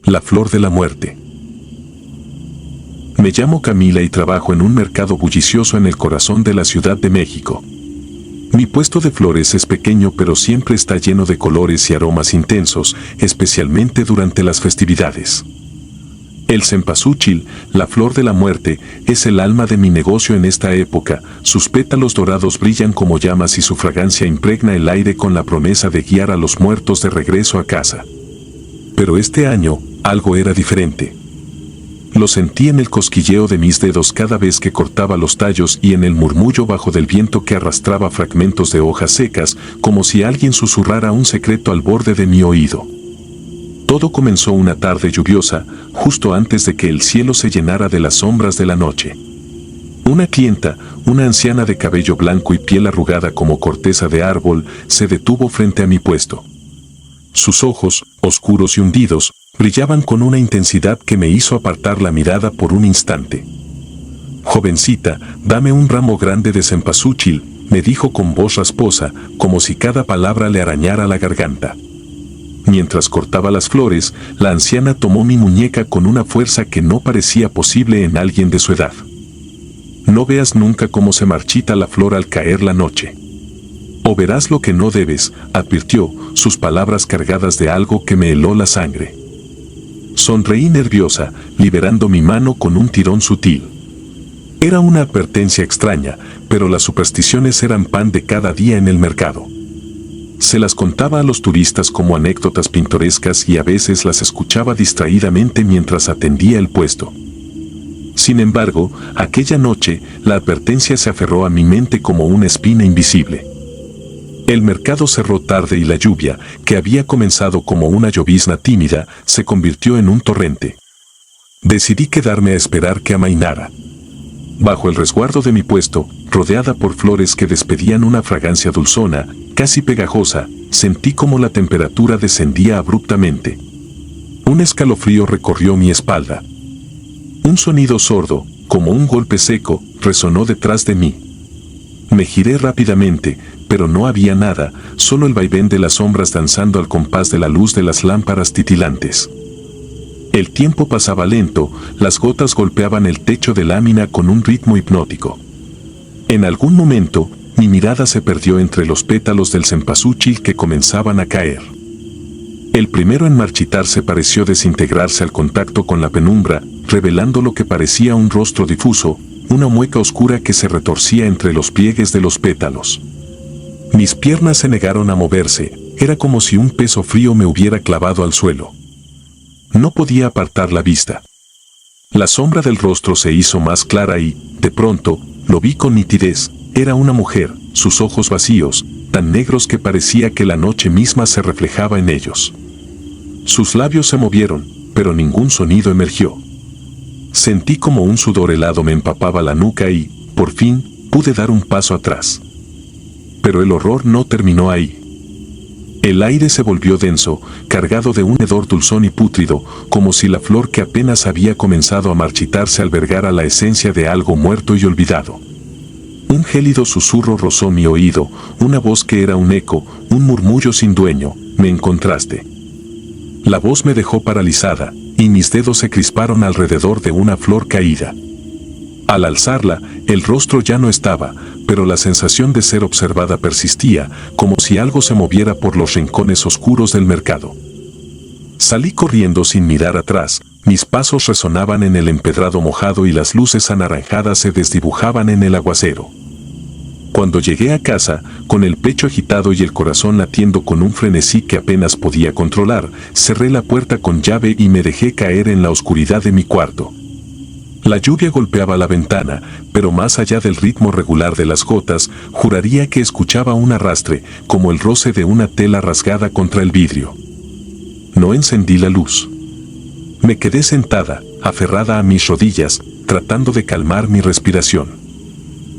La flor de la muerte. Me llamo Camila y trabajo en un mercado bullicioso en el corazón de la Ciudad de México. Mi puesto de flores es pequeño, pero siempre está lleno de colores y aromas intensos, especialmente durante las festividades. El cempasúchil, la flor de la muerte, es el alma de mi negocio en esta época. Sus pétalos dorados brillan como llamas y su fragancia impregna el aire con la promesa de guiar a los muertos de regreso a casa. Pero este año, algo era diferente. Lo sentí en el cosquilleo de mis dedos cada vez que cortaba los tallos y en el murmullo bajo del viento que arrastraba fragmentos de hojas secas, como si alguien susurrara un secreto al borde de mi oído. Todo comenzó una tarde lluviosa, justo antes de que el cielo se llenara de las sombras de la noche. Una clienta, una anciana de cabello blanco y piel arrugada como corteza de árbol, se detuvo frente a mi puesto. Sus ojos, oscuros y hundidos, brillaban con una intensidad que me hizo apartar la mirada por un instante. «Jovencita, dame un ramo grande de cempasúchil», me dijo con voz rasposa, como si cada palabra le arañara la garganta. Mientras cortaba las flores, la anciana tomó mi muñeca con una fuerza que no parecía posible en alguien de su edad. «No veas nunca cómo se marchita la flor al caer la noche. O verás lo que no debes», advirtió, sus palabras cargadas de algo que me heló la sangre. Sonreí nerviosa, liberando mi mano con un tirón sutil. Era una advertencia extraña, pero las supersticiones eran pan de cada día en el mercado. Se las contaba a los turistas como anécdotas pintorescas y a veces las escuchaba distraídamente mientras atendía el puesto. Sin embargo, aquella noche, la advertencia se aferró a mi mente como una espina invisible. El mercado cerró tarde y la lluvia, que había comenzado como una llovizna tímida, se convirtió en un torrente. Decidí quedarme a esperar que amainara. Bajo el resguardo de mi puesto, rodeada por flores que despedían una fragancia dulzona, casi pegajosa, sentí como la temperatura descendía abruptamente. Un escalofrío recorrió mi espalda. Un sonido sordo, como un golpe seco, resonó detrás de mí. Me giré rápidamente, pero no había nada, solo el vaivén de las sombras danzando al compás de la luz de las lámparas titilantes. El tiempo pasaba lento, las gotas golpeaban el techo de lámina con un ritmo hipnótico. En algún momento, mi mirada se perdió entre los pétalos del cempasúchil que comenzaban a caer. El primero en marchitarse pareció desintegrarse al contacto con la penumbra, revelando lo que parecía un rostro difuso, una mueca oscura que se retorcía entre los pliegues de los pétalos. Mis piernas se negaron a moverse, era como si un peso frío me hubiera clavado al suelo. No podía apartar la vista. La sombra del rostro se hizo más clara y, de pronto, lo vi con nitidez. Era una mujer, sus ojos vacíos, tan negros que parecía que la noche misma se reflejaba en ellos. Sus labios se movieron, pero ningún sonido emergió. Sentí como un sudor helado me empapaba la nuca y, por fin, pude dar un paso atrás. Pero el horror no terminó ahí. El aire se volvió denso, cargado de un hedor dulzón y pútrido, como si la flor que apenas había comenzado a marchitarse albergara la esencia de algo muerto y olvidado. Un gélido susurro rozó mi oído, una voz que era un eco, un murmullo sin dueño: «Me encontraste». La voz me dejó paralizada, y mis dedos se crisparon alrededor de una flor caída. Al alzarla, el rostro ya no estaba, pero la sensación de ser observada persistía, como si algo se moviera por los rincones oscuros del mercado. Salí corriendo sin mirar atrás, mis pasos resonaban en el empedrado mojado y las luces anaranjadas se desdibujaban en el aguacero. Cuando llegué a casa, con el pecho agitado y el corazón latiendo con un frenesí que apenas podía controlar, cerré la puerta con llave y me dejé caer en la oscuridad de mi cuarto. La lluvia golpeaba la ventana, pero más allá del ritmo regular de las gotas, juraría que escuchaba un arrastre, como el roce de una tela rasgada contra el vidrio. No encendí la luz. Me quedé sentada, aferrada a mis rodillas, tratando de calmar mi respiración.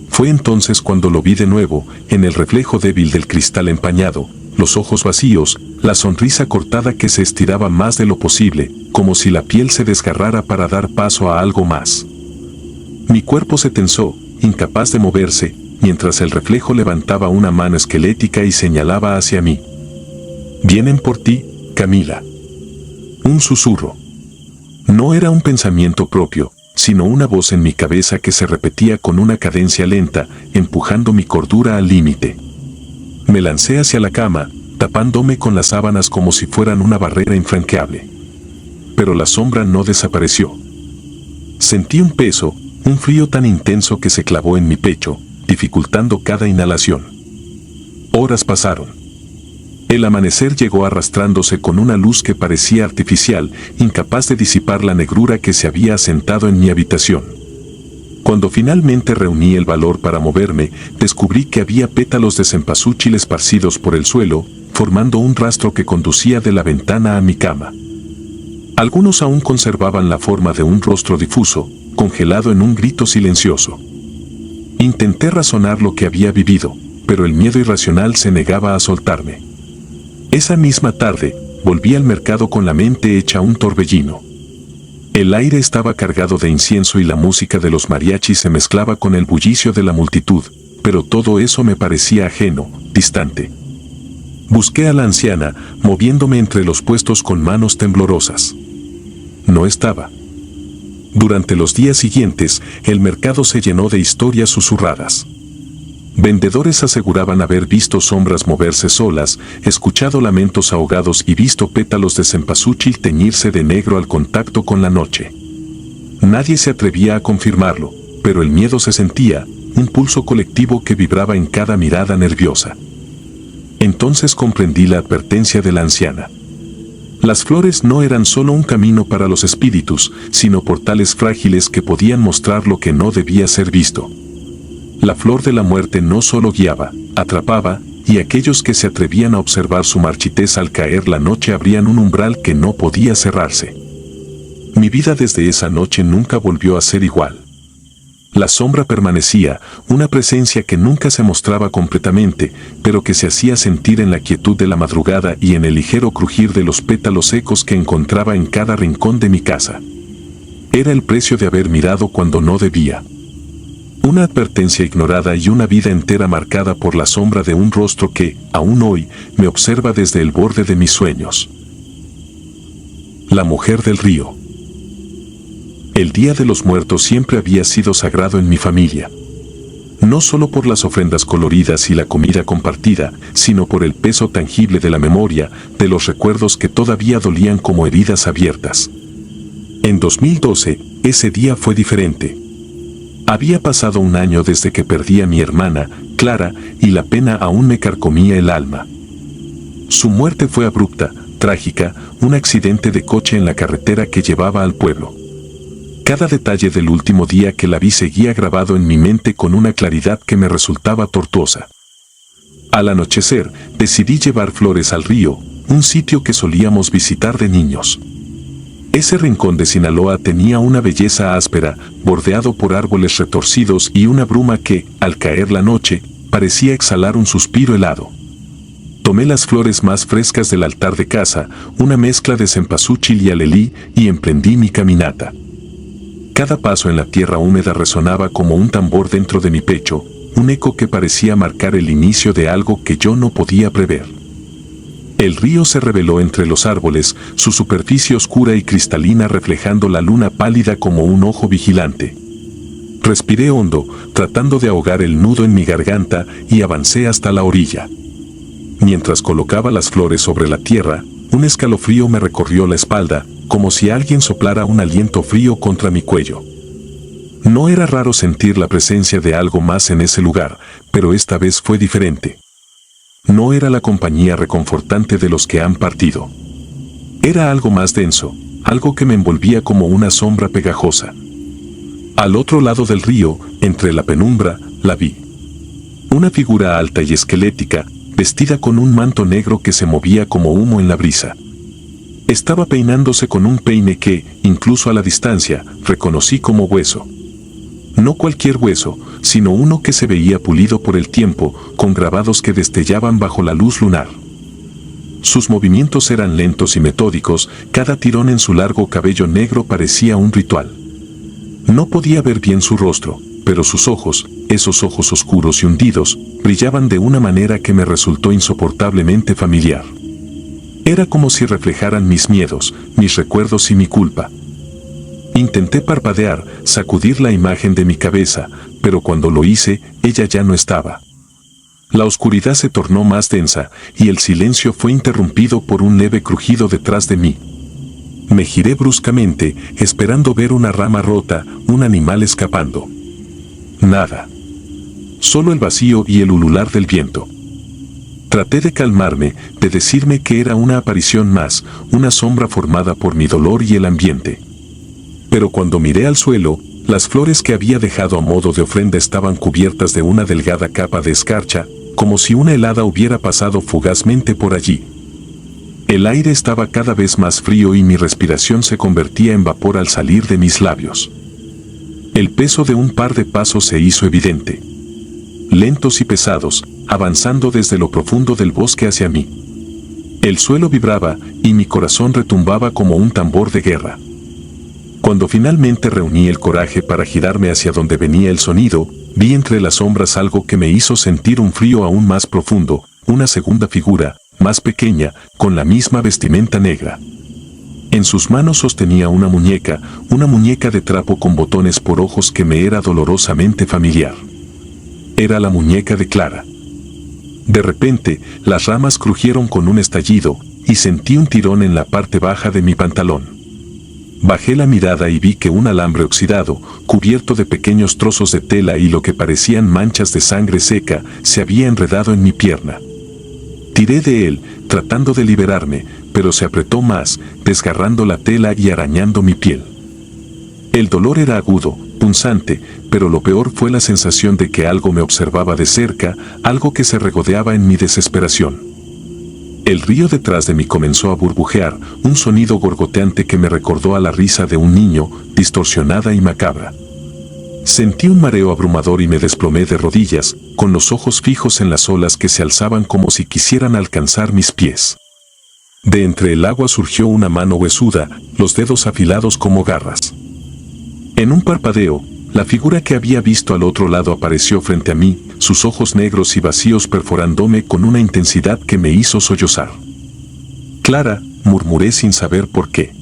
Fue entonces cuando lo vi de nuevo, en el reflejo débil del cristal empañado, los ojos vacíos, la sonrisa cortada que se estiraba más de lo posible, como si la piel se desgarrara para dar paso a algo más. Mi cuerpo se tensó, incapaz de moverse, mientras el reflejo levantaba una mano esquelética y señalaba hacia mí. «Vienen por ti, Camila». Un susurro. No era un pensamiento propio, sino una voz en mi cabeza que se repetía con una cadencia lenta, empujando mi cordura al límite. Me lancé hacia la cama, tapándome con las sábanas como si fueran una barrera infranqueable. Pero la sombra no desapareció. Sentí un peso, un frío tan intenso que se clavó en mi pecho, dificultando cada inhalación. Horas pasaron. El amanecer llegó arrastrándose con una luz que parecía artificial, incapaz de disipar la negrura que se había asentado en mi habitación. Cuando finalmente reuní el valor para moverme, descubrí que había pétalos de cempasúchil esparcidos por el suelo, formando un rastro que conducía de la ventana a mi cama. Algunos aún conservaban la forma de un rostro difuso, congelado en un grito silencioso. Intenté razonar lo que había vivido, pero el miedo irracional se negaba a soltarme. Esa misma tarde, volví al mercado con la mente hecha un torbellino. El aire estaba cargado de incienso y la música de los mariachis se mezclaba con el bullicio de la multitud, pero todo eso me parecía ajeno, distante. Busqué a la anciana, moviéndome entre los puestos con manos temblorosas. No estaba. Durante los días siguientes, el mercado se llenó de historias susurradas. Vendedores aseguraban haber visto sombras moverse solas, escuchado lamentos ahogados y visto pétalos de cempasúchil teñirse de negro al contacto con la noche. Nadie se atrevía a confirmarlo, pero el miedo se sentía, un pulso colectivo que vibraba en cada mirada nerviosa. Entonces comprendí la advertencia de la anciana. Las flores no eran solo un camino para los espíritus, sino portales frágiles que podían mostrar lo que no debía ser visto. La flor de la muerte no solo guiaba, atrapaba, y aquellos que se atrevían a observar su marchitez al caer la noche abrían un umbral que no podía cerrarse. Mi vida desde esa noche nunca volvió a ser igual. La sombra permanecía, una presencia que nunca se mostraba completamente, pero que se hacía sentir en la quietud de la madrugada y en el ligero crujir de los pétalos secos que encontraba en cada rincón de mi casa. Era el precio de haber mirado cuando no debía. Una advertencia ignorada y una vida entera marcada por la sombra de un rostro que, aún hoy, me observa desde el borde de mis sueños. La mujer del río. El Día de los Muertos siempre había sido sagrado en mi familia. No solo por las ofrendas coloridas y la comida compartida, sino por el peso tangible de la memoria, de los recuerdos que todavía dolían como heridas abiertas. En 2012, ese día fue diferente. Había pasado un año desde que perdí a mi hermana, Clara, y la pena aún me carcomía el alma. Su muerte fue abrupta, trágica, un accidente de coche en la carretera que llevaba al pueblo. Cada detalle del último día que la vi seguía grabado en mi mente con una claridad que me resultaba tortuosa. Al anochecer, decidí llevar flores al río, un sitio que solíamos visitar de niños. Ese rincón de Sinaloa tenía una belleza áspera, bordeado por árboles retorcidos y una bruma que, al caer la noche, parecía exhalar un suspiro helado. Tomé las flores más frescas del altar de casa, una mezcla de cempasúchil y alelí, y emprendí mi caminata. Cada paso en la tierra húmeda resonaba como un tambor dentro de mi pecho, un eco que parecía marcar el inicio de algo que yo no podía prever. El río se reveló entre los árboles, su superficie oscura y cristalina reflejando la luna pálida como un ojo vigilante. Respiré hondo, tratando de ahogar el nudo en mi garganta, y avancé hasta la orilla. Mientras colocaba las flores sobre la tierra, un escalofrío me recorrió la espalda, como si alguien soplara un aliento frío contra mi cuello. No era raro sentir la presencia de algo más en ese lugar, pero esta vez fue diferente. No era la compañía reconfortante de los que han partido. Era algo más denso, algo que me envolvía como una sombra pegajosa. Al otro lado del río, entre la penumbra, la vi. Una figura alta y esquelética, vestida con un manto negro que se movía como humo en la brisa. Estaba peinándose con un peine que, incluso a la distancia, reconocí como hueso. No cualquier hueso, sino uno que se veía pulido por el tiempo, con grabados que destellaban bajo la luz lunar. Sus movimientos eran lentos y metódicos, cada tirón en su largo cabello negro parecía un ritual. No podía ver bien su rostro, pero sus ojos, esos ojos oscuros y hundidos, brillaban de una manera que me resultó insoportablemente familiar. Era como si reflejaran mis miedos, mis recuerdos y mi culpa. Intenté parpadear, sacudir la imagen de mi cabeza, pero cuando lo hice, ella ya no estaba. La oscuridad se tornó más densa, y el silencio fue interrumpido por un leve crujido detrás de mí. Me giré bruscamente, esperando ver una rama rota, un animal escapando. Nada. Solo el vacío y el ulular del viento. Traté de calmarme, de decirme que era una aparición más, una sombra formada por mi dolor y el ambiente. Pero cuando miré al suelo, las flores que había dejado a modo de ofrenda estaban cubiertas de una delgada capa de escarcha, como si una helada hubiera pasado fugazmente por allí. El aire estaba cada vez más frío y mi respiración se convertía en vapor al salir de mis labios. El peso de un par de pasos se hizo evidente. Lentos y pesados, avanzando desde lo profundo del bosque hacia mí. El suelo vibraba y mi corazón retumbaba como un tambor de guerra. Cuando finalmente reuní el coraje para girarme hacia donde venía el sonido, vi entre las sombras algo que me hizo sentir un frío aún más profundo, una segunda figura, más pequeña, con la misma vestimenta negra. En sus manos sostenía una muñeca de trapo con botones por ojos que me era dolorosamente familiar. Era la muñeca de Clara. De repente, las ramas crujieron con un estallido, y sentí un tirón en la parte baja de mi pantalón. Bajé la mirada y vi que un alambre oxidado, cubierto de pequeños trozos de tela y lo que parecían manchas de sangre seca, se había enredado en mi pierna. Tiré de él, tratando de liberarme, pero se apretó más, desgarrando la tela y arañando mi piel. El dolor era agudo, punzante, pero lo peor fue la sensación de que algo me observaba de cerca, algo que se regodeaba en mi desesperación. El río detrás de mí comenzó a burbujear, un sonido gorgoteante que me recordó a la risa de un niño, distorsionada y macabra. Sentí un mareo abrumador y me desplomé de rodillas, con los ojos fijos en las olas que se alzaban como si quisieran alcanzar mis pies. De entre el agua surgió una mano huesuda, los dedos afilados como garras. En un parpadeo, la figura que había visto al otro lado apareció frente a mí, sus ojos negros y vacíos perforándome con una intensidad que me hizo sollozar. «Clara», murmuré sin saber por qué.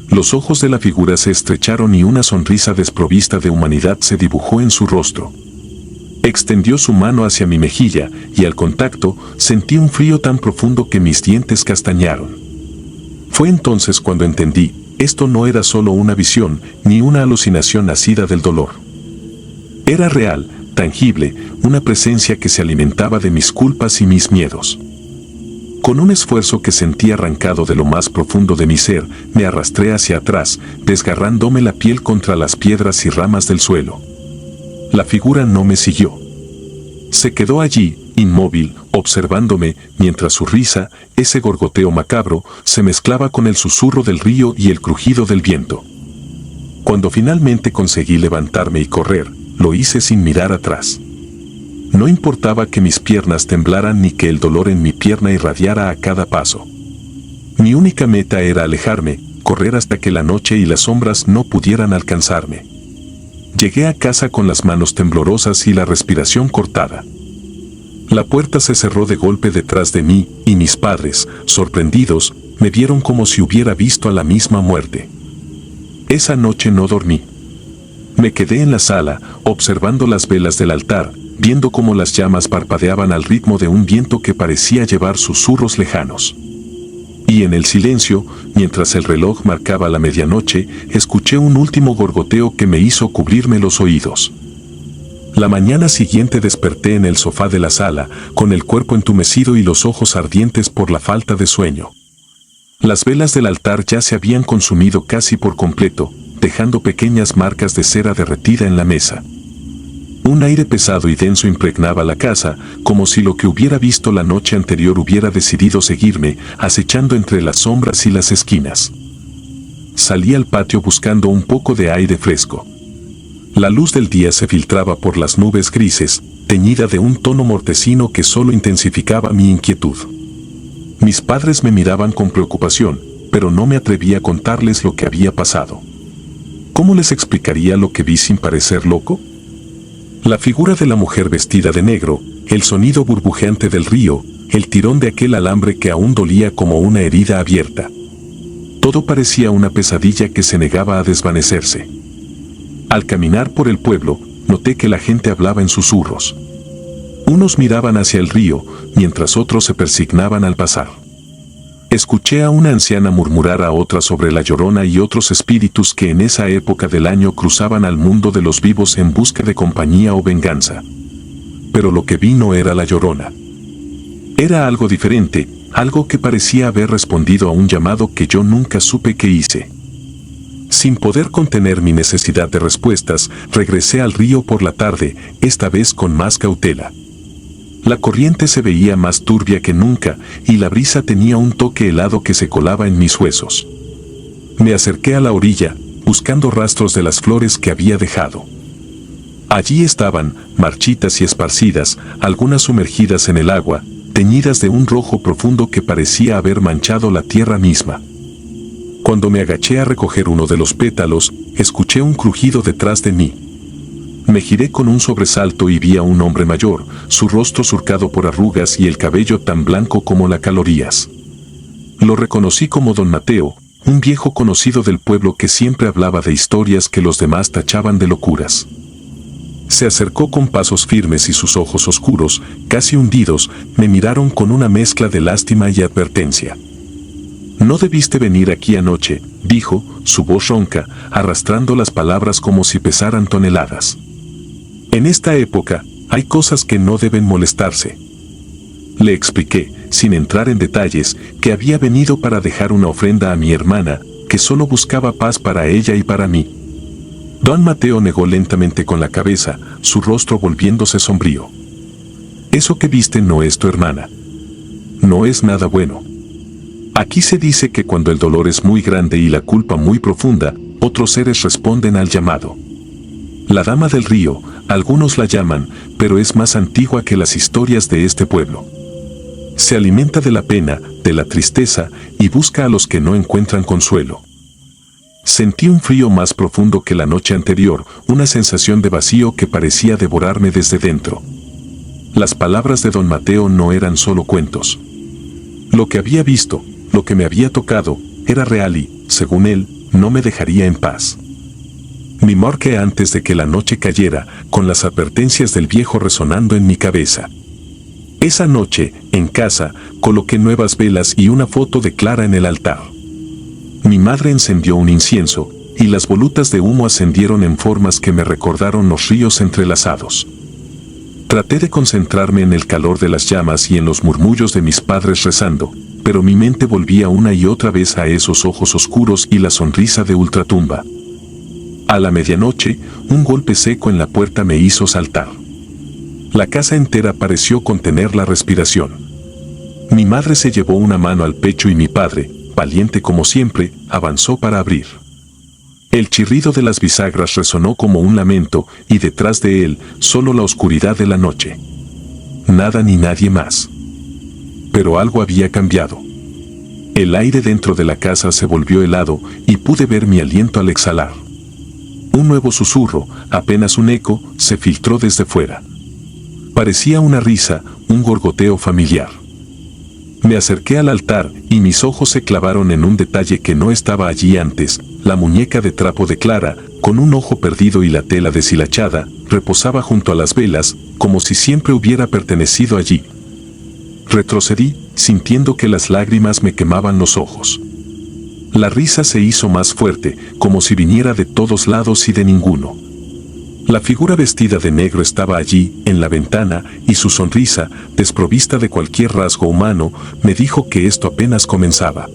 Los ojos de la figura se estrecharon y una sonrisa desprovista de humanidad se dibujó en su rostro. Extendió su mano hacia mi mejilla y al contacto sentí un frío tan profundo que mis dientes castañaron. Fue entonces cuando entendí, esto no era solo una visión ni una alucinación nacida del dolor. Era real, tangible, una presencia que se alimentaba de mis culpas y mis miedos. Con un esfuerzo que sentí arrancado de lo más profundo de mi ser, me arrastré hacia atrás, desgarrándome la piel contra las piedras y ramas del suelo. La figura no me siguió. Se quedó allí, inmóvil, observándome, mientras su risa, ese gorgoteo macabro, se mezclaba con el susurro del río y el crujido del viento. Cuando finalmente conseguí levantarme y correr, lo hice sin mirar atrás. No importaba que mis piernas temblaran ni que el dolor en mi pierna irradiara a cada paso. Mi única meta era alejarme, correr hasta que la noche y las sombras no pudieran alcanzarme. Llegué a casa con las manos temblorosas y la respiración cortada. La puerta se cerró de golpe detrás de mí, y mis padres, sorprendidos, me vieron como si hubiera visto a la misma muerte. Esa noche no dormí. Me quedé en la sala, observando las velas del altar, viendo cómo las llamas parpadeaban al ritmo de un viento que parecía llevar susurros lejanos. Y en el silencio, mientras el reloj marcaba la medianoche, escuché un último gorgoteo que me hizo cubrirme los oídos. La mañana siguiente desperté en el sofá de la sala, con el cuerpo entumecido y los ojos ardientes por la falta de sueño. Las velas del altar ya se habían consumido casi por completo, dejando pequeñas marcas de cera derretida en la mesa. Un aire pesado y denso impregnaba la casa, como si lo que hubiera visto la noche anterior hubiera decidido seguirme, acechando entre las sombras y las esquinas. Salí al patio buscando un poco de aire fresco. La luz del día se filtraba por las nubes grises, teñida de un tono mortecino que solo intensificaba mi inquietud. Mis padres me miraban con preocupación, pero no me atreví a contarles lo que había pasado. ¿Cómo les explicaría lo que vi sin parecer loco? La figura de la mujer vestida de negro, el sonido burbujeante del río, el tirón de aquel alambre que aún dolía como una herida abierta. Todo parecía una pesadilla que se negaba a desvanecerse. Al caminar por el pueblo, noté que la gente hablaba en susurros. Unos miraban hacia el río, mientras otros se persignaban al pasar. Escuché a una anciana murmurar a otra sobre la Llorona y otros espíritus que en esa época del año cruzaban al mundo de los vivos en busca de compañía o venganza. Pero lo que vi no era la Llorona. Era algo diferente, algo que parecía haber respondido a un llamado que yo nunca supe que hice. Sin poder contener mi necesidad de respuestas, regresé al río por la tarde, esta vez con más cautela. La corriente se veía más turbia que nunca, y la brisa tenía un toque helado que se colaba en mis huesos. Me acerqué a la orilla, buscando rastros de las flores que había dejado. Allí estaban, marchitas y esparcidas, algunas sumergidas en el agua, teñidas de un rojo profundo que parecía haber manchado la tierra misma. Cuando me agaché a recoger uno de los pétalos, escuché un crujido detrás de mí. Me giré con un sobresalto y vi a un hombre mayor, su rostro surcado por arrugas y el cabello tan blanco como las calorías. Lo reconocí como don Mateo, un viejo conocido del pueblo que siempre hablaba de historias que los demás tachaban de locuras. Se acercó con pasos firmes y sus ojos oscuros, casi hundidos, me miraron con una mezcla de lástima y advertencia. «No debiste venir aquí anoche», dijo, su voz ronca, arrastrando las palabras como si pesaran toneladas. «En esta época, hay cosas que no deben molestarse». Le expliqué, sin entrar en detalles, que había venido para dejar una ofrenda a mi hermana, que solo buscaba paz para ella y para mí. Don Mateo negó lentamente con la cabeza, su rostro volviéndose sombrío. «Eso que viste no es tu hermana. No es nada bueno. Aquí se dice que cuando el dolor es muy grande y la culpa muy profunda, otros seres responden al llamado. La Dama del Río, algunos la llaman, pero es más antigua que las historias de este pueblo. Se alimenta de la pena, de la tristeza, y busca a los que no encuentran consuelo». Sentí un frío más profundo que la noche anterior, una sensación de vacío que parecía devorarme desde dentro. Las palabras de don Mateo no eran solo cuentos. Lo que había visto, lo que me había tocado, era real y, según él, no me dejaría en paz. Me morqué antes de que la noche cayera, con las advertencias del viejo resonando en mi cabeza. Esa noche, en casa, coloqué nuevas velas y una foto de Clara en el altar. Mi madre encendió un incienso, y las volutas de humo ascendieron en formas que me recordaron los ríos entrelazados. Traté de concentrarme en el calor de las llamas y en los murmullos de mis padres rezando, pero mi mente volvía una y otra vez a esos ojos oscuros y la sonrisa de ultratumba. A la medianoche, un golpe seco en la puerta me hizo saltar. La casa entera pareció contener la respiración. Mi madre se llevó una mano al pecho y mi padre, valiente como siempre, avanzó para abrir. El chirrido de las bisagras resonó como un lamento, y detrás de él, solo la oscuridad de la noche. Nada ni nadie más. Pero algo había cambiado. El aire dentro de la casa se volvió helado, y pude ver mi aliento al exhalar. Un nuevo susurro, apenas un eco, se filtró desde fuera. Parecía una risa, un gorgoteo familiar. Me acerqué al altar, y mis ojos se clavaron en un detalle que no estaba allí antes. La muñeca de trapo de Clara, con un ojo perdido y la tela deshilachada, reposaba junto a las velas, como si siempre hubiera pertenecido allí. Retrocedí, sintiendo que las lágrimas me quemaban los ojos. La risa se hizo más fuerte, como si viniera de todos lados y de ninguno. La figura vestida de negro estaba allí, en la ventana, y su sonrisa, desprovista de cualquier rasgo humano, me dijo que esto apenas comenzaba.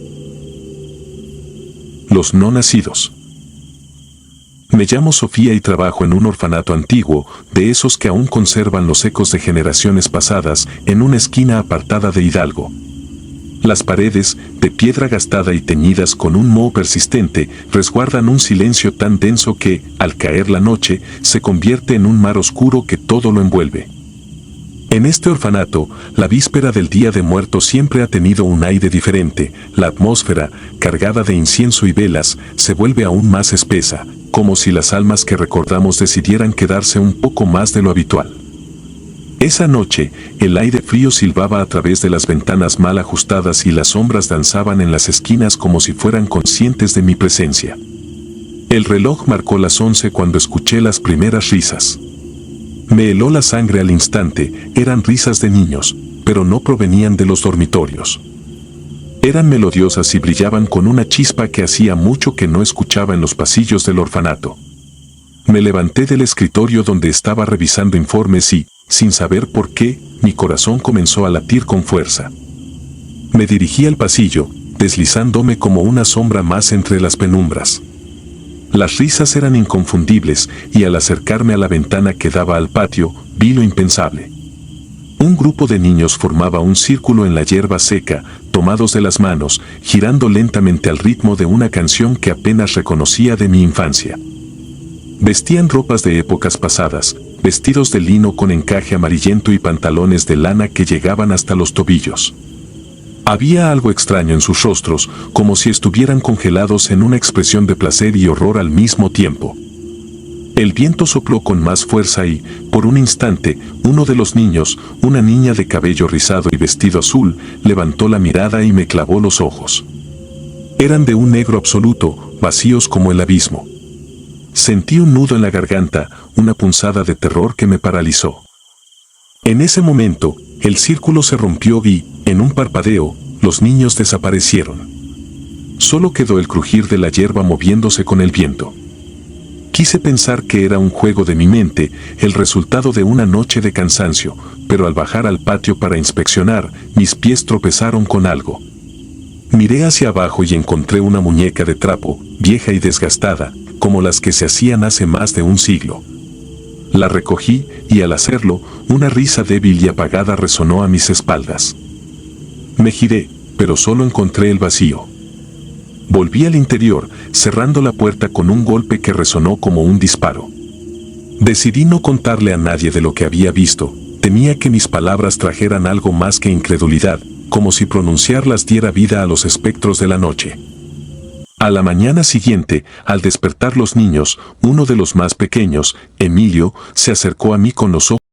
Los no nacidos. Me llamo Sofía y trabajo en un orfanato antiguo, de esos que aún conservan los ecos de generaciones pasadas, en una esquina apartada de Hidalgo. Las paredes, de piedra gastada y teñidas con un moho persistente, resguardan un silencio tan denso que, al caer la noche, se convierte en un mar oscuro que todo lo envuelve. En este orfanato, la víspera del Día de Muertos siempre ha tenido un aire diferente. La atmósfera, cargada de incienso y velas, se vuelve aún más espesa, como si las almas que recordamos decidieran quedarse un poco más de lo habitual. Esa noche, el aire frío silbaba a través de las ventanas mal ajustadas y las sombras danzaban en las esquinas como si fueran conscientes de mi presencia. El reloj marcó las 11 cuando escuché las primeras risas. Me heló la sangre al instante, eran risas de niños, pero no provenían de los dormitorios. Eran melodiosas y brillaban con una chispa que hacía mucho que no escuchaba en los pasillos del orfanato. Me levanté del escritorio donde estaba revisando informes y, sin saber por qué, mi corazón comenzó a latir con fuerza. Me dirigí al pasillo, deslizándome como una sombra más entre las penumbras. Las risas eran inconfundibles y al acercarme a la ventana que daba al patio, vi lo impensable. Un grupo de niños formaba un círculo en la hierba seca, tomados de las manos, girando lentamente al ritmo de una canción que apenas reconocía de mi infancia. Vestían ropas de épocas pasadas, vestidos de lino con encaje amarillento y pantalones de lana que llegaban hasta los tobillos. Había algo extraño en sus rostros, como si estuvieran congelados en una expresión de placer y horror al mismo tiempo. El viento sopló con más fuerza y, por un instante, uno de los niños, una niña de cabello rizado y vestido azul, levantó la mirada y me clavó los ojos. Eran de un negro absoluto, vacíos como el abismo. Sentí un nudo en la garganta, una punzada de terror que me paralizó. En ese momento, el círculo se rompió y, en un parpadeo, los niños desaparecieron. Solo quedó el crujir de la hierba moviéndose con el viento. Quise pensar que era un juego de mi mente, el resultado de una noche de cansancio, pero al bajar al patio para inspeccionar, mis pies tropezaron con algo. Miré hacia abajo y encontré una muñeca de trapo, vieja y desgastada, como las que se hacían hace más de un siglo. La recogí y al hacerlo, una risa débil y apagada resonó a mis espaldas. Me giré, pero solo encontré el vacío. Volví al interior, cerrando la puerta con un golpe que resonó como un disparo. Decidí no contarle a nadie de lo que había visto, temía que mis palabras trajeran algo más que incredulidad, como si pronunciarlas diera vida a los espectros de la noche. A la mañana siguiente, al despertar los niños, uno de los más pequeños, Emilio, se acercó a mí con los ojos.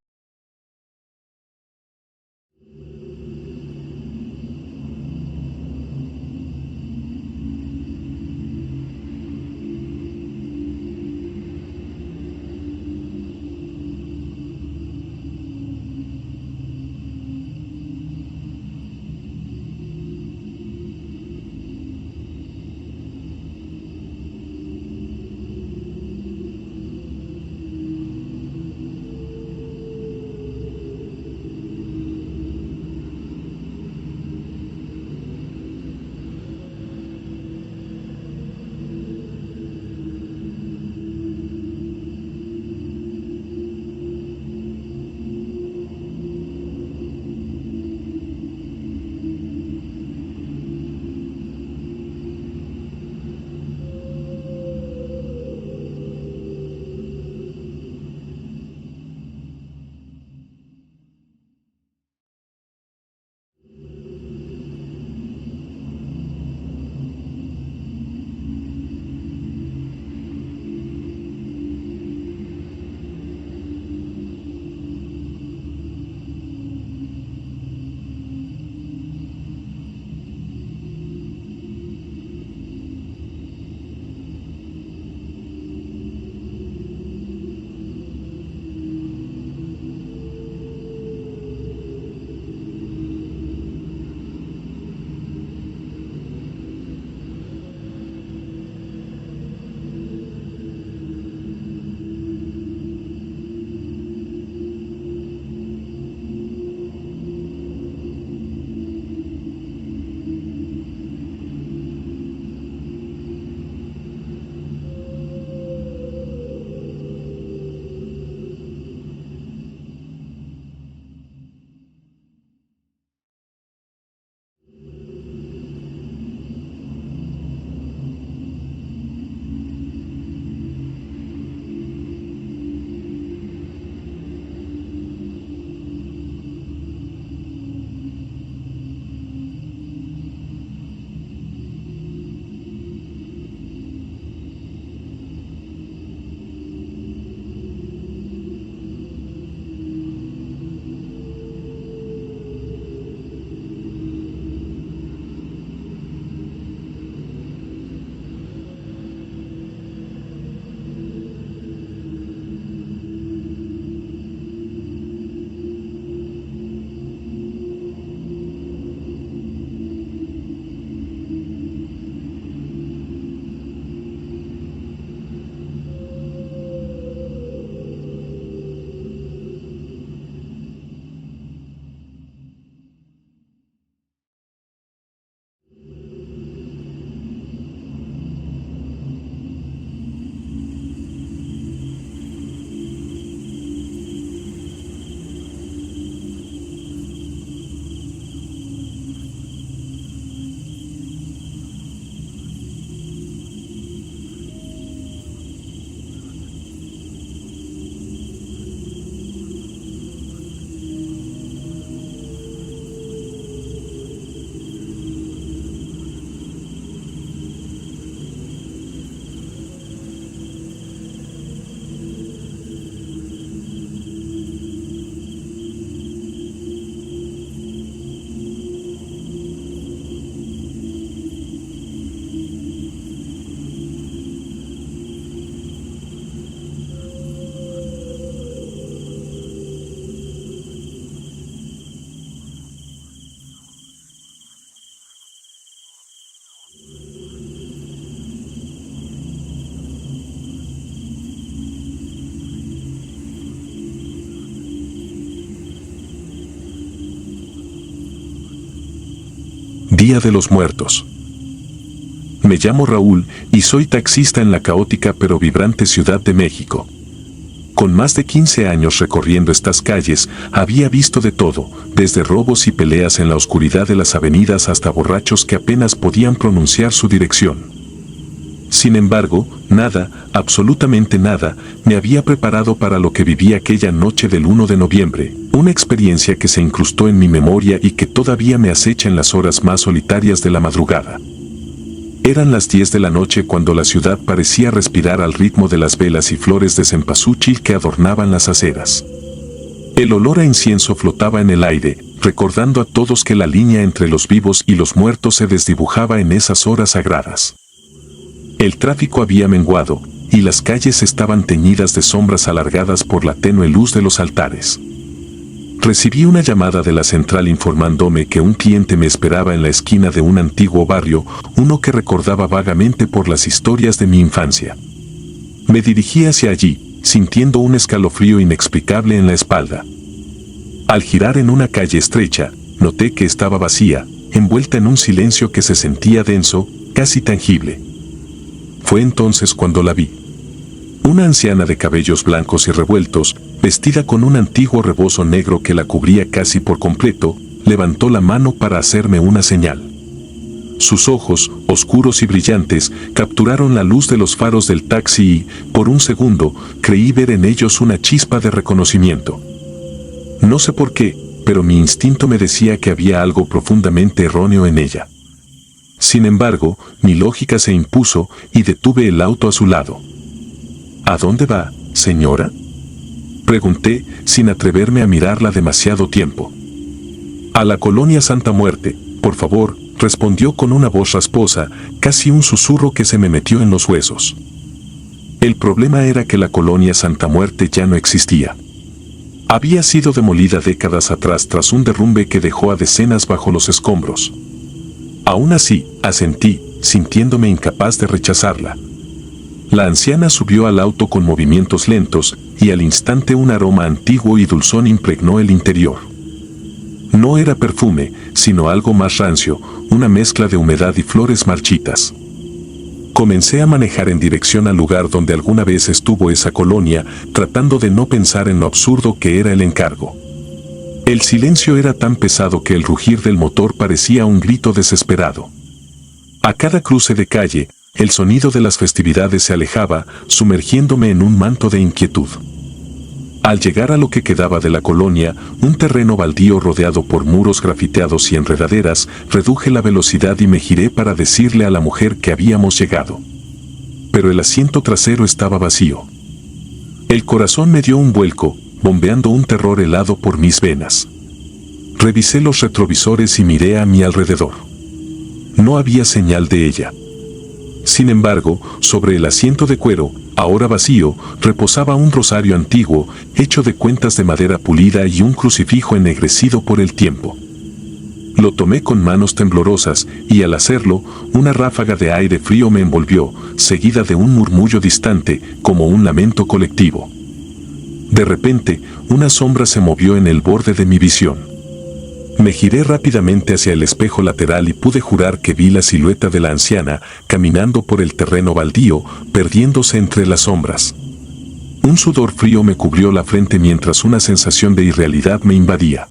Día de los Muertos. Me llamo Raúl y soy taxista en la caótica pero vibrante Ciudad de México. Con más de 15 años recorriendo estas calles, había visto de todo, desde robos y peleas en la oscuridad de las avenidas hasta borrachos que apenas podían pronunciar su dirección. Sin embargo, nada, absolutamente nada, me había preparado para lo que viví aquella noche del 1 de noviembre, una experiencia que se incrustó en mi memoria y que todavía me acecha en las horas más solitarias de la madrugada. Eran las 10 de la noche cuando la ciudad parecía respirar al ritmo de las velas y flores de cempasúchil que adornaban las aceras. El olor a incienso flotaba en el aire, recordando a todos que la línea entre los vivos y los muertos se desdibujaba en esas horas sagradas. El tráfico había menguado, y las calles estaban teñidas de sombras alargadas por la tenue luz de los altares. Recibí una llamada de la central informándome que un cliente me esperaba en la esquina de un antiguo barrio, uno que recordaba vagamente por las historias de mi infancia. Me dirigí hacia allí, sintiendo un escalofrío inexplicable en la espalda. Al girar en una calle estrecha, noté que estaba vacía, envuelta en un silencio que se sentía denso, casi tangible. Fue entonces cuando la vi. Una anciana de cabellos blancos y revueltos, vestida con un antiguo rebozo negro que la cubría casi por completo, levantó la mano para hacerme una señal. Sus ojos, oscuros y brillantes, capturaron la luz de los faros del taxi y, por un segundo, creí ver en ellos una chispa de reconocimiento. No sé por qué, pero mi instinto me decía que había algo profundamente erróneo en ella. Sin embargo, mi lógica se impuso y detuve el auto a su lado. ¿A dónde va, señora?, pregunté, sin atreverme a mirarla demasiado tiempo. A la colonia Santa Muerte, por favor, respondió con una voz rasposa, casi un susurro que se me metió en los huesos. El problema era que la colonia Santa Muerte ya no existía. Había sido demolida décadas atrás tras un derrumbe que dejó a decenas bajo los escombros. Aún así, asentí, sintiéndome incapaz de rechazarla. La anciana subió al auto con movimientos lentos, y al instante un aroma antiguo y dulzón impregnó el interior. No era perfume, sino algo más rancio, una mezcla de humedad y flores marchitas. Comencé a manejar en dirección al lugar donde alguna vez estuvo esa colonia, tratando de no pensar en lo absurdo que era el encargo. El silencio era tan pesado que el rugir del motor parecía un grito desesperado. A cada cruce de calle, el sonido de las festividades se alejaba, sumergiéndome en un manto de inquietud. Al llegar a lo que quedaba de la colonia, un terreno baldío rodeado por muros grafiteados y enredaderas, reduje la velocidad y me giré para decirle a la mujer que habíamos llegado. Pero el asiento trasero estaba vacío. El corazón me dio un vuelco, bombeando un terror helado por mis venas. Revisé los retrovisores y miré a mi alrededor. No había señal de ella. Sin embargo, sobre el asiento de cuero, ahora vacío, reposaba un rosario antiguo, hecho de cuentas de madera pulida y un crucifijo ennegrecido por el tiempo. Lo tomé con manos temblorosas, y al hacerlo, una ráfaga de aire frío me envolvió, seguida de un murmullo distante, como un lamento colectivo. De repente, una sombra se movió en el borde de mi visión. Me giré rápidamente hacia el espejo lateral y pude jurar que vi la silueta de la anciana caminando por el terreno baldío, perdiéndose entre las sombras. Un sudor frío me cubrió la frente mientras una sensación de irrealidad me invadía.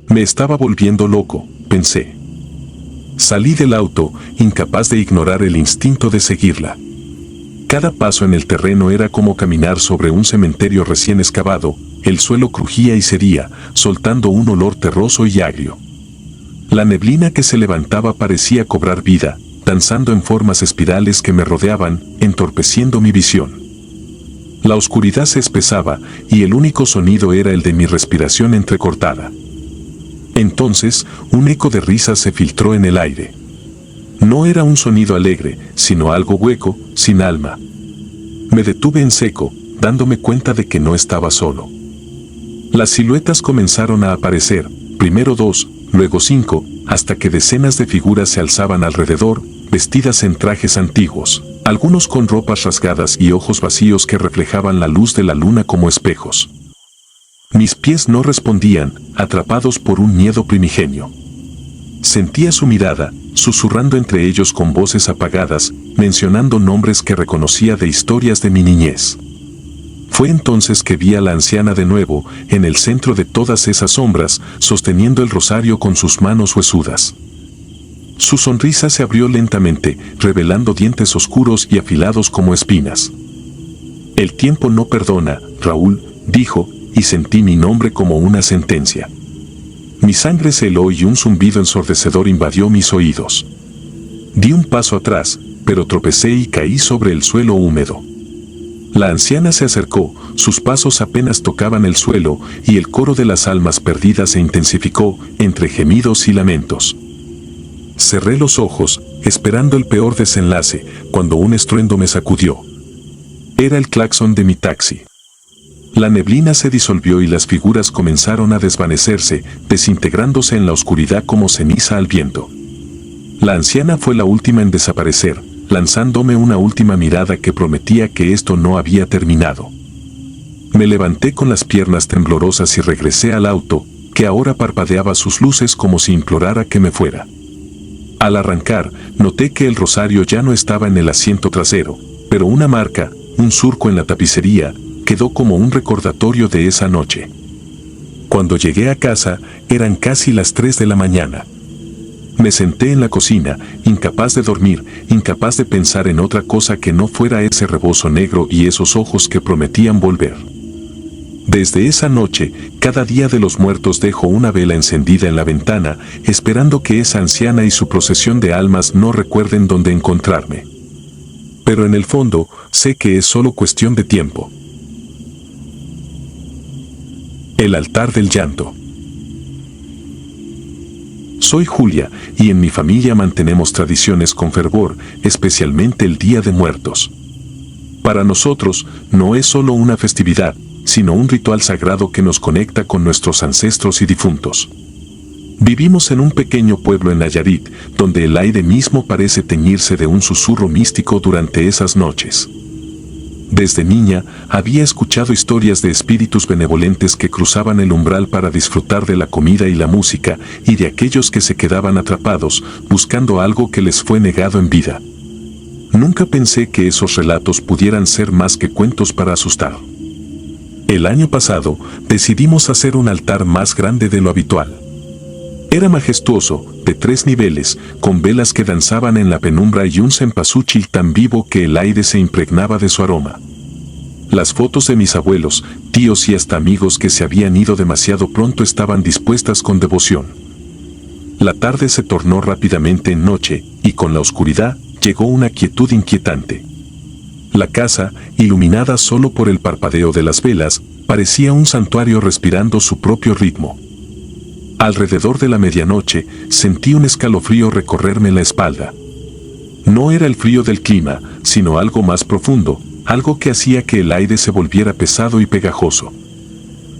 Me estaba volviendo loco, pensé. Salí del auto, incapaz de ignorar el instinto de seguirla. Cada paso en el terreno era como caminar sobre un cementerio recién excavado. El suelo crujía y cedía, soltando un olor terroso y agrio. La neblina que se levantaba parecía cobrar vida, danzando en formas espirales que me rodeaban, entorpeciendo mi visión. La oscuridad se espesaba, y el único sonido era el de mi respiración entrecortada. Entonces, un eco de risas se filtró en el aire. No era un sonido alegre, sino algo hueco, sin alma. Me detuve en seco, dándome cuenta de que no estaba solo. Las siluetas comenzaron a aparecer, primero 2, luego 5, hasta que decenas de figuras se alzaban alrededor, vestidas en trajes antiguos, algunos con ropas rasgadas y ojos vacíos que reflejaban la luz de la luna como espejos. Mis pies no respondían, atrapados por un miedo primigenio. Sentía su mirada, susurrando entre ellos con voces apagadas, mencionando nombres que reconocía de historias de mi niñez. Fue entonces que vi a la anciana de nuevo, en el centro de todas esas sombras, sosteniendo el rosario con sus manos huesudas. Su sonrisa se abrió lentamente, revelando dientes oscuros y afilados como espinas. El tiempo no perdona, Raúl, dijo, y sentí mi nombre como una sentencia. Mi sangre se heló y un zumbido ensordecedor invadió mis oídos. Di un paso atrás, pero tropecé y caí sobre el suelo húmedo. La anciana se acercó, sus pasos apenas tocaban el suelo, y el coro de las almas perdidas se intensificó, entre gemidos y lamentos. Cerré los ojos, esperando el peor desenlace, cuando un estruendo me sacudió. Era el claxon de mi taxi. La neblina se disolvió y las figuras comenzaron a desvanecerse, desintegrándose en la oscuridad como ceniza al viento. La anciana fue la última en desaparecer, lanzándome una última mirada que prometía que esto no había terminado. Me levanté con las piernas temblorosas y regresé al auto, que ahora parpadeaba sus luces como si implorara que me fuera. Al arrancar, noté que el rosario ya no estaba en el asiento trasero, pero una marca, un surco en la tapicería, quedó como un recordatorio de esa noche. Cuando llegué a casa, eran casi las 3 de la mañana. Me senté en la cocina, incapaz de dormir, incapaz de pensar en otra cosa que no fuera ese rebozo negro y esos ojos que prometían volver. Desde esa noche, cada día de los muertos dejo una vela encendida en la ventana, esperando que esa anciana y su procesión de almas no recuerden dónde encontrarme. Pero en el fondo, sé que es solo cuestión de tiempo. El altar del llanto. Soy Julia, y en mi familia mantenemos tradiciones con fervor, especialmente el Día de Muertos. Para nosotros, no es solo una festividad, sino un ritual sagrado que nos conecta con nuestros ancestros y difuntos. Vivimos en un pequeño pueblo en Nayarit, donde el aire mismo parece teñirse de un susurro místico durante esas noches. Desde niña, había escuchado historias de espíritus benevolentes que cruzaban el umbral para disfrutar de la comida y la música, y de aquellos que se quedaban atrapados, buscando algo que les fue negado en vida. Nunca pensé que esos relatos pudieran ser más que cuentos para asustar. El año pasado, decidimos hacer un altar más grande de lo habitual. Era majestuoso, de 3 niveles, con velas que danzaban en la penumbra y un cempasúchil tan vivo que el aire se impregnaba de su aroma. Las fotos de mis abuelos, tíos y hasta amigos que se habían ido demasiado pronto estaban dispuestas con devoción. La tarde se tornó rápidamente en noche, y con la oscuridad llegó una quietud inquietante. La casa, iluminada solo por el parpadeo de las velas, parecía un santuario respirando su propio ritmo. Alrededor de la medianoche, sentí un escalofrío recorrerme la espalda. No era el frío del clima, sino algo más profundo, algo que hacía que el aire se volviera pesado y pegajoso.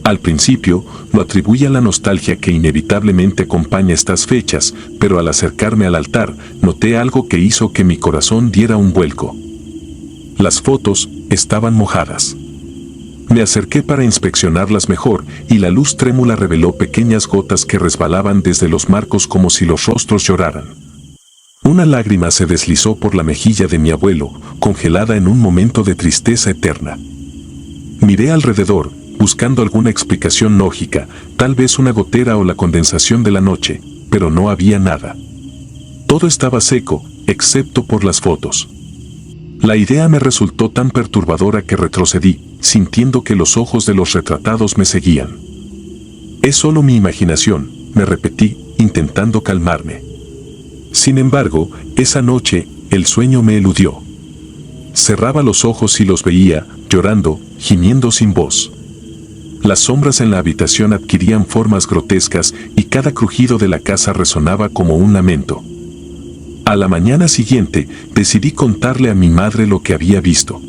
Al principio, lo atribuí a la nostalgia que inevitablemente acompaña estas fechas, pero al acercarme al altar, noté algo que hizo que mi corazón diera un vuelco. Las fotos estaban mojadas. Me acerqué para inspeccionarlas mejor, y la luz trémula reveló pequeñas gotas que resbalaban desde los marcos como si los rostros lloraran. Una lágrima se deslizó por la mejilla de mi abuelo, congelada en un momento de tristeza eterna. Miré alrededor, buscando alguna explicación lógica, tal vez una gotera o la condensación de la noche, pero no había nada. Todo estaba seco, excepto por las fotos. La idea me resultó tan perturbadora que retrocedí, sintiendo que los ojos de los retratados me seguían. Es solo mi imaginación, me repetí, intentando calmarme. Sin embargo, esa noche, el sueño me eludió. Cerraba los ojos y los veía, llorando, gimiendo sin voz. Las sombras en la habitación adquirían formas grotescas y cada crujido de la casa resonaba como un lamento. A la mañana siguiente, decidí contarle a mi madre lo que había visto.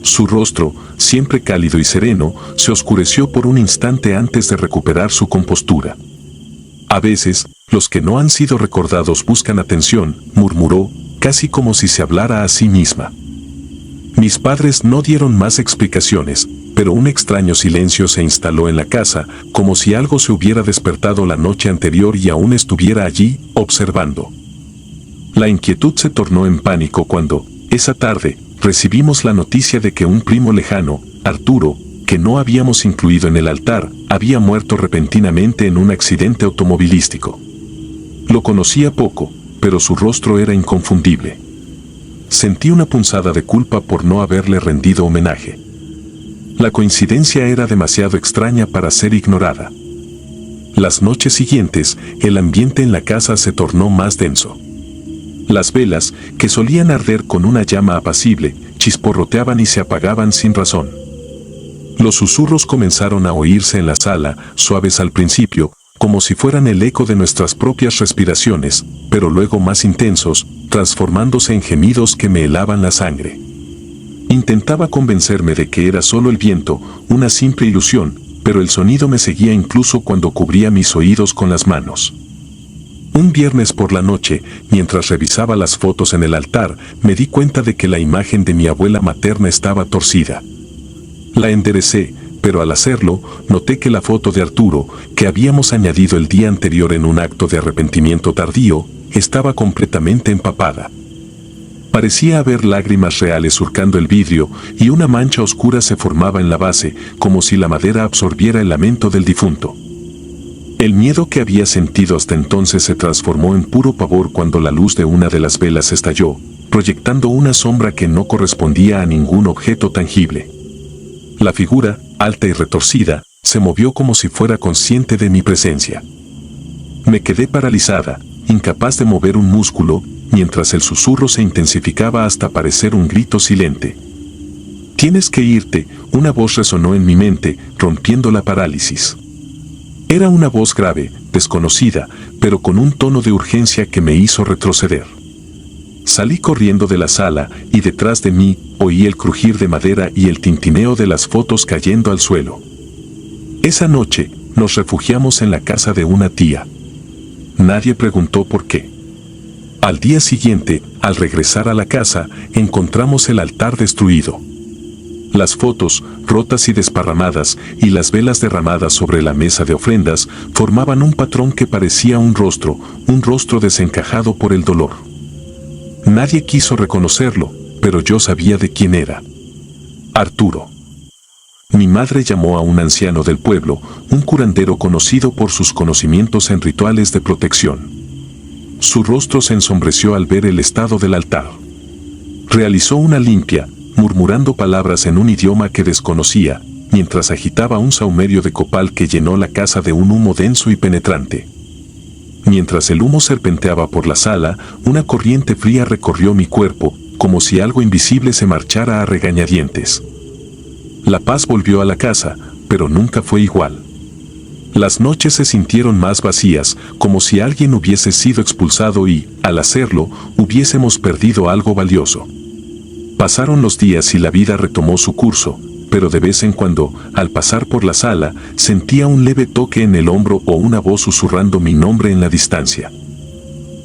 Su rostro, siempre cálido y sereno, se oscureció por un instante antes de recuperar su compostura. A veces, los que no han sido recordados buscan atención, murmuró, casi como si se hablara a sí misma. Mis padres no dieron más explicaciones, pero un extraño silencio se instaló en la casa, como si algo se hubiera despertado la noche anterior y aún estuviera allí, observando. La inquietud se tornó en pánico cuando, esa tarde, recibimos la noticia de que un primo lejano, Arturo, que no habíamos incluido en el altar, había muerto repentinamente en un accidente automovilístico. Lo conocía poco, pero su rostro era inconfundible. Sentí una punzada de culpa por no haberle rendido homenaje. La coincidencia era demasiado extraña para ser ignorada. Las noches siguientes, el ambiente en la casa se tornó más denso. Las velas, que solían arder con una llama apacible, chisporroteaban y se apagaban sin razón. Los susurros comenzaron a oírse en la sala, suaves al principio, como si fueran el eco de nuestras propias respiraciones, pero luego más intensos, transformándose en gemidos que me helaban la sangre. Intentaba convencerme de que era solo el viento, una simple ilusión, pero el sonido me seguía incluso cuando cubría mis oídos con las manos. Un viernes por la noche, mientras revisaba las fotos en el altar, me di cuenta de que la imagen de mi abuela materna estaba torcida. La enderecé, pero al hacerlo, noté que la foto de Arturo, que habíamos añadido el día anterior en un acto de arrepentimiento tardío, estaba completamente empapada. Parecía haber lágrimas reales surcando el vidrio y una mancha oscura se formaba en la base, como si la madera absorbiera el lamento del difunto. El miedo que había sentido hasta entonces se transformó en puro pavor cuando la luz de una de las velas estalló, proyectando una sombra que no correspondía a ningún objeto tangible. La figura, alta y retorcida, se movió como si fuera consciente de mi presencia. Me quedé paralizada, incapaz de mover un músculo, mientras el susurro se intensificaba hasta parecer un grito silente. «Tienes que irte», una voz resonó en mi mente, rompiendo la parálisis. Era una voz grave, desconocida, pero con un tono de urgencia que me hizo retroceder. Salí corriendo de la sala y detrás de mí oí el crujir de madera y el tintineo de las fotos cayendo al suelo. Esa noche nos refugiamos en la casa de una tía. Nadie preguntó por qué. Al día siguiente, al regresar a la casa, encontramos el altar destruido. Las fotos, rotas y desparramadas, y las velas derramadas sobre la mesa de ofrendas, formaban un patrón que parecía un rostro desencajado por el dolor. Nadie quiso reconocerlo, pero yo sabía de quién era. Arturo. Mi madre llamó a un anciano del pueblo, un curandero conocido por sus conocimientos en rituales de protección. Su rostro se ensombreció al ver el estado del altar. Realizó una limpia, murmurando palabras en un idioma que desconocía, mientras agitaba un sahumerio de copal que llenó la casa de un humo denso y penetrante. Mientras el humo serpenteaba por la sala, una corriente fría recorrió mi cuerpo, como si algo invisible se marchara a regañadientes. La paz volvió a la casa, pero nunca fue igual. Las noches se sintieron más vacías, como si alguien hubiese sido expulsado y, al hacerlo, hubiésemos perdido algo valioso. Pasaron los días y la vida retomó su curso, pero de vez en cuando, al pasar por la sala, sentía un leve toque en el hombro o una voz susurrando mi nombre en la distancia.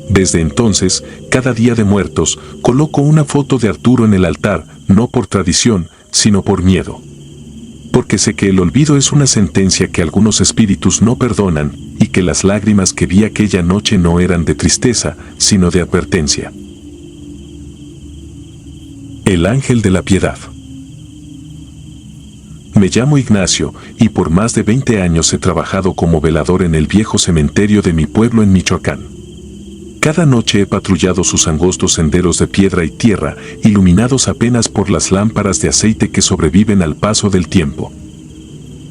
Desde entonces, cada día de muertos, coloco una foto de Arturo en el altar, no por tradición, sino por miedo. Porque sé que el olvido es una sentencia que algunos espíritus no perdonan, y que las lágrimas que vi aquella noche no eran de tristeza, sino de advertencia. El ángel de la piedad. Me llamo Ignacio, y por más de 20 años he trabajado como velador en el viejo cementerio de mi pueblo en Michoacán. Cada noche he patrullado sus angostos senderos de piedra y tierra, iluminados apenas por las lámparas de aceite que sobreviven al paso del tiempo.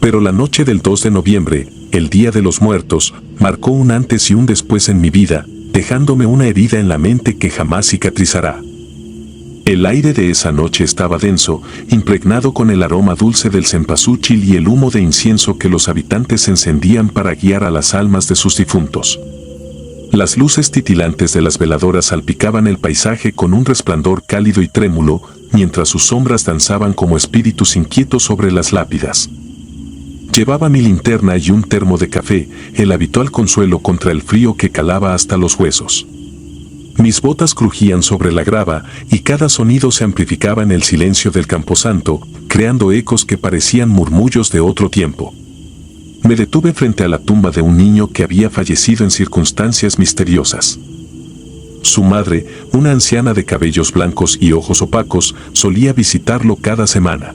Pero la noche del 2 de noviembre, el Día de los Muertos, marcó un antes y un después en mi vida, dejándome una herida en la mente que jamás cicatrizará. El aire de esa noche estaba denso, impregnado con el aroma dulce del cempasúchil y el humo de incienso que los habitantes encendían para guiar a las almas de sus difuntos. Las luces titilantes de las veladoras salpicaban el paisaje con un resplandor cálido y trémulo, mientras sus sombras danzaban como espíritus inquietos sobre las lápidas. Llevaba mi linterna y un termo de café, el habitual consuelo contra el frío que calaba hasta los huesos. Mis botas crujían sobre la grava y cada sonido se amplificaba en el silencio del camposanto, creando ecos que parecían murmullos de otro tiempo. Me detuve frente a la tumba de un niño que había fallecido en circunstancias misteriosas. Su madre, una anciana de cabellos blancos y ojos opacos, solía visitarlo cada semana.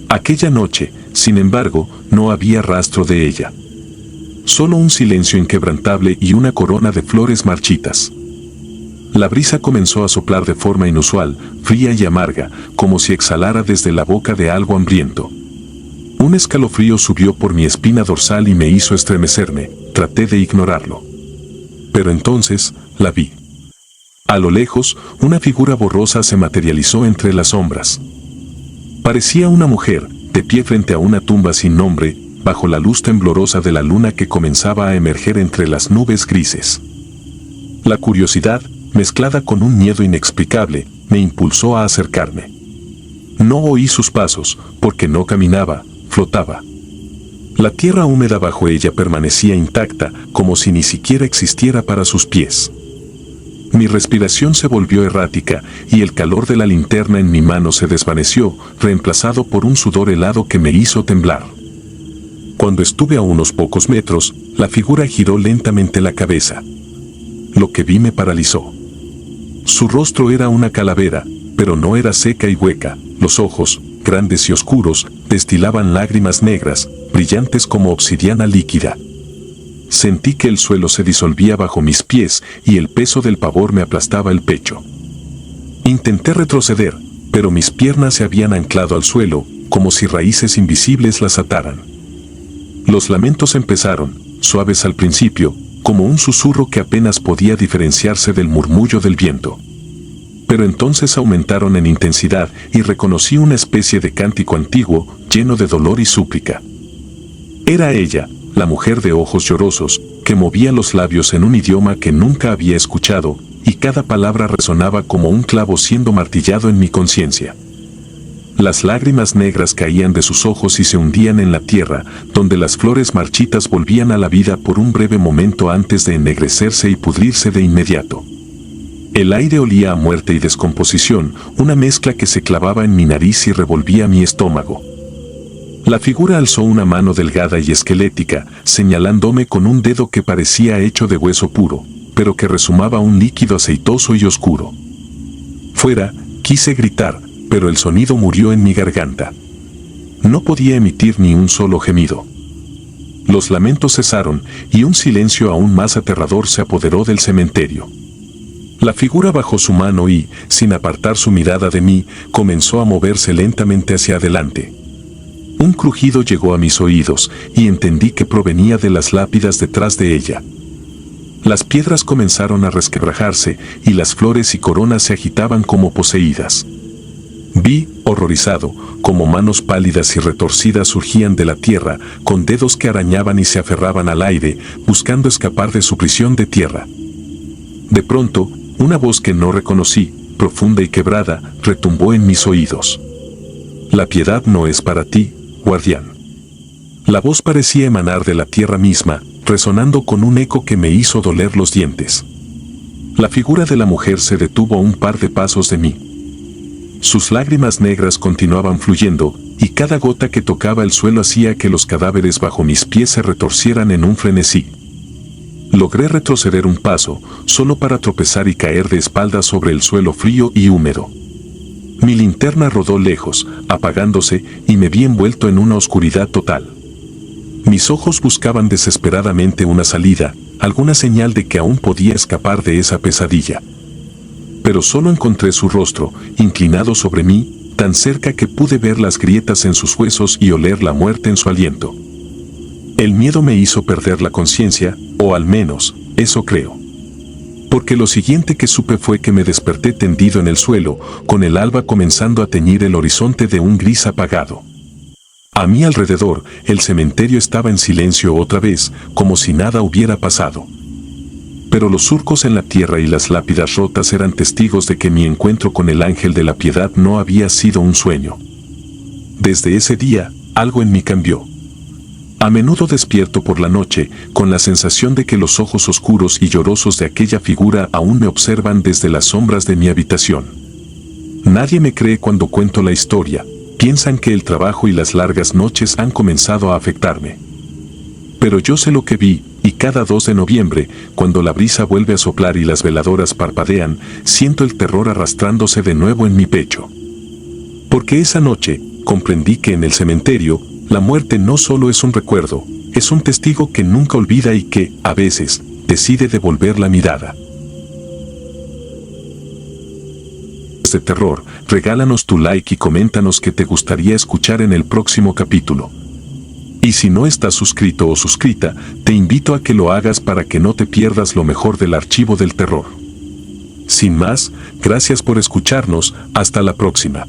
Aquella noche, sin embargo, no había rastro de ella. Solo un silencio inquebrantable y una corona de flores marchitas. La brisa comenzó a soplar de forma inusual, fría y amarga, como si exhalara desde la boca de algo hambriento. Un escalofrío subió por mi espina dorsal y me hizo estremecerme. Traté de ignorarlo. Pero entonces, la vi. A lo lejos, una figura borrosa se materializó entre las sombras. Parecía una mujer, de pie frente a una tumba sin nombre, bajo la luz temblorosa de la luna que comenzaba a emerger entre las nubes grises. La curiosidad, mezclada con un miedo inexplicable, me impulsó a acercarme. No oí sus pasos, porque no caminaba, flotaba. La tierra húmeda bajo ella permanecía intacta, como si ni siquiera existiera para sus pies. Mi respiración se volvió errática y el calor de la linterna en mi mano se desvaneció, reemplazado por un sudor helado que me hizo temblar. Cuando estuve a unos pocos metros, la figura giró lentamente la cabeza. Lo que vi me paralizó. Su rostro era una calavera, pero no era seca y hueca. Los ojos, grandes y oscuros, destilaban lágrimas negras, brillantes como obsidiana líquida. Sentí que el suelo se disolvía bajo mis pies y el peso del pavor me aplastaba el pecho. Intenté retroceder, pero mis piernas se habían anclado al suelo, como si raíces invisibles las ataran. Los lamentos empezaron, suaves al principio, como un susurro que apenas podía diferenciarse del murmullo del viento. Pero entonces aumentaron en intensidad y reconocí una especie de cántico antiguo, lleno de dolor y súplica. Era ella, la mujer de ojos llorosos, que movía los labios en un idioma que nunca había escuchado, y cada palabra resonaba como un clavo siendo martillado en mi conciencia. Las lágrimas negras caían de sus ojos y se hundían en la tierra, donde las flores marchitas volvían a la vida por un breve momento antes de ennegrecerse y pudrirse de inmediato. El aire olía a muerte y descomposición, una mezcla que se clavaba en mi nariz y revolvía mi estómago. La figura alzó una mano delgada y esquelética, señalándome con un dedo que parecía hecho de hueso puro, pero que resumaba un líquido aceitoso y oscuro. Fuera, quise gritar, pero el sonido murió en mi garganta. No podía emitir ni un solo gemido. Los lamentos cesaron y un silencio aún más aterrador se apoderó del cementerio. La figura bajó su mano y, sin apartar su mirada de mí, comenzó a moverse lentamente hacia adelante. Un crujido llegó a mis oídos y entendí que provenía de las lápidas detrás de ella. Las piedras comenzaron a resquebrajarse y las flores y coronas se agitaban como poseídas. Vi, horrorizado, como manos pálidas y retorcidas surgían de la tierra, con dedos que arañaban y se aferraban al aire, buscando escapar de su prisión de tierra. De pronto, una voz que no reconocí, profunda y quebrada, retumbó en mis oídos. La piedad no es para ti, guardián. La voz parecía emanar de la tierra misma, resonando con un eco que me hizo doler los dientes. La figura de la mujer se detuvo a un par de pasos de mí. Sus lágrimas negras continuaban fluyendo, y cada gota que tocaba el suelo hacía que los cadáveres bajo mis pies se retorcieran en un frenesí. Logré retroceder un paso, solo para tropezar y caer de espaldas sobre el suelo frío y húmedo. Mi linterna rodó lejos, apagándose, y me vi envuelto en una oscuridad total. Mis ojos buscaban desesperadamente una salida, alguna señal de que aún podía escapar de esa pesadilla. Pero solo encontré su rostro, inclinado sobre mí, tan cerca que pude ver las grietas en sus huesos y oler la muerte en su aliento. El miedo me hizo perder la conciencia, o al menos, eso creo. Porque lo siguiente que supe fue que me desperté tendido en el suelo, con el alba comenzando a teñir el horizonte de un gris apagado. A mi alrededor, el cementerio estaba en silencio otra vez, como si nada hubiera pasado. Pero los surcos en la tierra y las lápidas rotas eran testigos de que mi encuentro con el ángel de la piedad no había sido un sueño. Desde ese día, algo en mí cambió. A menudo despierto por la noche, con la sensación de que los ojos oscuros y llorosos de aquella figura aún me observan desde las sombras de mi habitación. Nadie me cree cuando cuento la historia, Piensan que el trabajo y las largas noches han comenzado a afectarme. Pero yo sé lo que vi, y cada 2 de noviembre, cuando la brisa vuelve a soplar y las veladoras parpadean, siento el terror arrastrándose de nuevo en mi pecho. Porque esa noche, comprendí que en el cementerio, la muerte no solo es un recuerdo, es un testigo que nunca olvida y que, a veces, decide devolver la mirada. De terror, regálanos tu like y coméntanos qué te gustaría escuchar en el próximo capítulo. Y si no estás suscrito o suscrita, te invito a que lo hagas para que no te pierdas lo mejor del archivo del terror. Sin más, gracias por escucharnos, hasta la próxima.